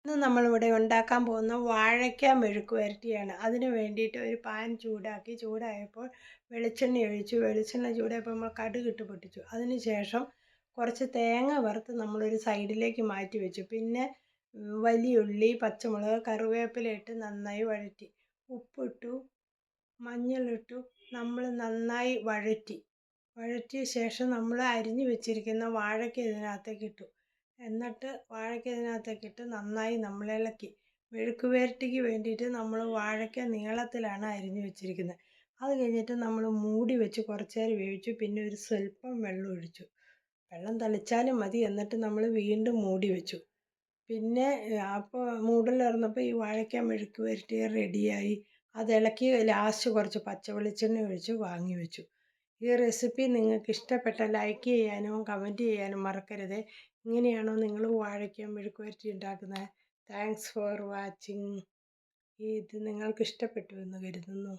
ഇന്ന് നമ്മളിവിടെ ഉണ്ടാക്കാൻ പോകുന്ന വാഴയ്ക്ക മെഴുക്ക് പുരട്ടിയാണ്. അതിന് വേണ്ടിയിട്ട് ഒരു പാൻ ചൂടായപ്പോൾ വെളിച്ചെണ്ണ ഒഴിച്ചു. വെളിച്ചെണ്ണ ചൂടായപ്പോൾ നമ്മൾ കടുകിട്ട് പൊട്ടിച്ചു. അതിന് ശേഷം കുറച്ച് തേങ്ങ വറുത്ത് നമ്മളൊരു സൈഡിലേക്ക് മാറ്റി വെച്ചു. പിന്നെ വലിയ ഉള്ളി, പച്ചമുളക്, കറിവേപ്പില ഇട്ട് നന്നായി വഴറ്റി. ഉപ്പിട്ടു, മഞ്ഞളിട്ടു. നമ്മൾ നന്നായി വഴറ്റിയ ശേഷം നമ്മൾ അരിഞ്ഞു വെച്ചിരിക്കുന്ന വാഴയ്ക്ക ഇതിനകത്തേക്ക് ഇട്ടു. എന്നിട്ട് വാഴയ്ക്ക ഇതിനകത്തേക്കിട്ട് നന്നായി നമ്മൾ ഇളക്കി. മെഴുക്ക് പുരട്ടിക്ക് വേണ്ടിയിട്ട് നമ്മൾ വാഴയ്ക്ക നീളത്തിലാണ് അരിഞ്ഞു വെച്ചിരിക്കുന്നത്. അത് കഴിഞ്ഞിട്ട് നമ്മൾ മൂടി വെച്ച് കുറച്ച് നേരം വേവിച്ചു. പിന്നെ ഒരു സ്വല്പം വെള്ളം ഒഴിച്ചു. വെള്ളം തളിച്ചാലും മതി. എന്നിട്ട് നമ്മൾ വീണ്ടും മൂടി വെച്ചു. പിന്നെ അപ്പോൾ മൂടൽ തുറന്നപ്പോൾ ഈ വാഴയ്ക്ക മെഴുക്ക് പുരട്ടി റെഡിയായി. അത് ഇളക്കി ലാസ്റ്റ് കുറച്ച് പച്ച വെളിച്ചെണ്ണ ഒഴിച്ച് വാങ്ങി വെച്ചു. ഈ റെസിപ്പി നിങ്ങൾക്ക് ഇഷ്ടപ്പെട്ടാൽ ലൈക്ക് ചെയ്യാനും കമൻറ്റ് ചെയ്യാനും മറക്കരുത്. ഇങ്ങനെയാണോ നിങ്ങൾ വാഴയ്ക്ക മെഴുക്ക് പുരട്ടി ഉണ്ടാക്കുന്നത്? Thanks for watching. ഇത് നിങ്ങൾക്ക് ഇഷ്ടപ്പെട്ടു എന്ന് കരുതുന്നു.